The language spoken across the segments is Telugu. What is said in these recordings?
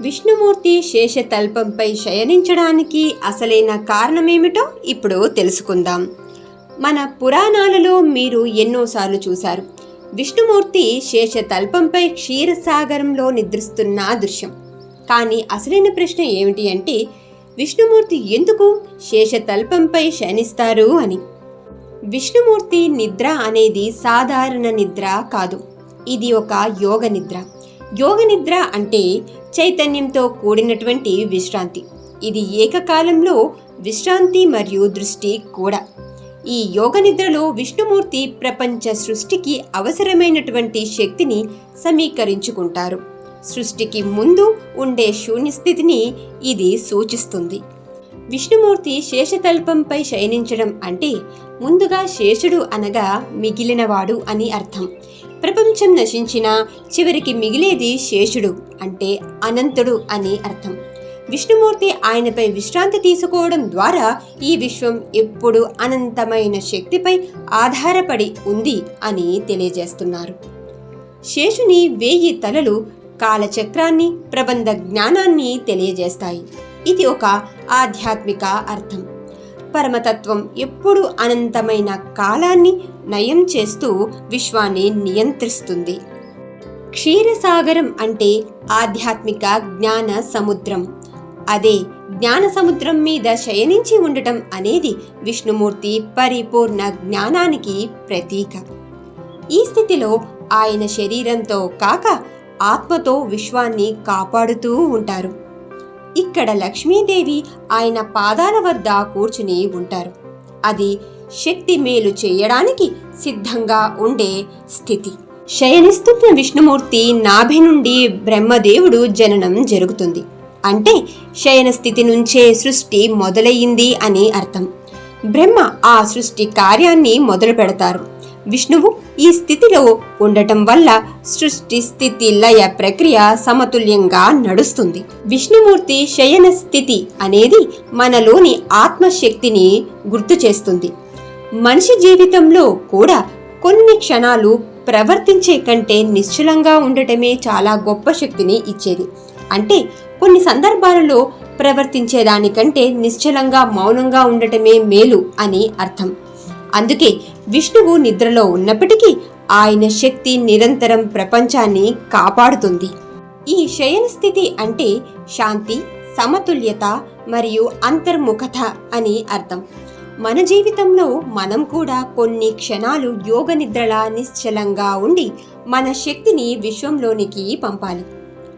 విష్ణుమూర్తి శేషతల్పంపై శయనించడానికి అసలైన కారణమేమిటో ఇప్పుడు తెలుసుకుందాం. మన పురాణాలలో మీరు ఎన్నోసార్లు చూశారు విష్ణుమూర్తి శేషతల్పంపై క్షీరసాగరంలో నిద్రిస్తున్న దృశ్యం. కానీ అసలైన ప్రశ్న ఏమిటి అంటే విష్ణుమూర్తి ఎందుకు శేషతల్పంపై శయనిస్తారు అని. విష్ణుమూర్తి నిద్ర అనేది సాధారణ నిద్ర కాదు, ఇది ఒక యోగ నిద్ర. యోగ నిద్ర అంటే చైతన్యంతో కూడినటువంటి విశ్రాంతి. ఇది ఏకకాలంలో విశ్రాంతి మరియు దృష్టి కూడా. ఈ యోగ నిద్రలో విష్ణుమూర్తి ప్రపంచ సృష్టికి అవసరమైనటువంటి శక్తిని సమీకరించుకుంటారు. సృష్టికి ముందు ఉండే శూన్యస్థితిని ఇది సూచిస్తుంది. విష్ణుమూర్తి శేషతల్పంపై శయనించడం అంటే ముందుగా శేషుడు అనగా మిగిలినవాడు అని అర్థం. ప్రపంచం నశించినా చివరికి మిగిలేది శేషుడు అంటే అనంతుడు అని అర్థం. విష్ణుమూర్తి ఆయనపై విశ్రాంతి తీసుకోవడం ద్వారా ఈ విశ్వం ఎప్పుడు అనంతమైన శక్తిపై ఆధారపడి ఉంది అని తెలియజేస్తున్నారు. శేషుని 1000 తలలు కాలచక్రాన్ని, ప్రబంధ జ్ఞానాన్ని తెలియజేస్తాయి. ఇది ఒక ఆధ్యాత్మిక అర్థం. పరమతత్వం ఎప్పుడు అనంతమైన కాలాన్ని నయం చేస్తూ విశ్వాన్ని నియంత్రిస్తుంది. క్షీరసాగరం అంటే ఆధ్యాత్మిక జ్ఞాన సముద్రం. అదే జ్ఞాన సముద్రం మీద శయనించి ఉండటం అనేది విష్ణుమూర్తి పరిపూర్ణ జ్ఞానానికి ప్రతీక. ఈ స్థితిలో ఆయన శరీరంతో కాక ఆత్మతో విశ్వాన్ని కాపాడుతూ ఉంటారు. ఇక్కడ లక్ష్మీదేవి ఆయన పాదాల వద్ద కూర్చుని ఉంటారు. అది శక్తి మేలు చేయడానికి సిద్ధంగా ఉండే స్థితి. శయనిస్తున్న విష్ణుమూర్తి నాభి నుండి బ్రహ్మదేవుడు జననం జరుగుతుంది. అంటే శయన స్థితి నుంచే సృష్టి మొదలయ్యింది అని అర్థం. బ్రహ్మ ఆ సృష్టి కార్యాన్ని మొదలు పెడతారు. విష్ణువు ఈ స్థితిలో ఉండటం వల్ల సృష్టి స్థితి లయ ప్రక్రియ సమతుల్యంగా నడుస్తుంది. విష్ణుమూర్తి శయన స్థితి అనేది మనలోని ఆత్మశక్తిని గుర్తు చేస్తుంది. మనిషి జీవితంలో కూడా కొన్ని క్షణాలు ప్రవర్తించే కంటే నిశ్చలంగా ఉండటమే చాలా గొప్ప శక్తిని ఇచ్చేది. అంటే కొన్ని సందర్భాలలో ప్రవర్తించేదానికంటే నిశ్చలంగా మౌనంగా ఉండటమే మేలు అని అర్థం. అందుకే విష్ణువు నిద్రలో ఉన్నప్పటికీ ఆయన శక్తి నిరంతరం ప్రపంచాన్ని కాపాడుతుంది. ఈ శయన స్థితి అంటే శాంతి, సమతుల్యత మరియు అంతర్ముఖత అని అర్థం. మన జీవితంలో మనం కూడా కొన్ని క్షణాలు యోగ నిద్రలా నిశ్చలంగా ఉండి మన శక్తిని విశ్వంలోనికి పంపాలి.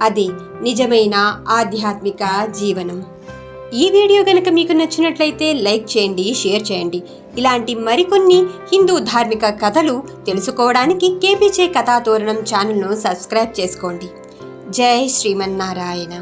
అదే నిజమైన ఆధ్యాత్మిక జీవనం. ఈ వీడియో గనక మీకు నచ్చినట్లయితే లైక్ చేయండి, షేర్ చేయండి. ఇలాంటి మరికొన్ని హిందూ ధార్మిక కథలు తెలుసుకోవడానికి కేపీజే కథాతోరణం ఛానల్ను సబ్స్క్రైబ్ చేసుకోండి. జై శ్రీమన్నారాయణ.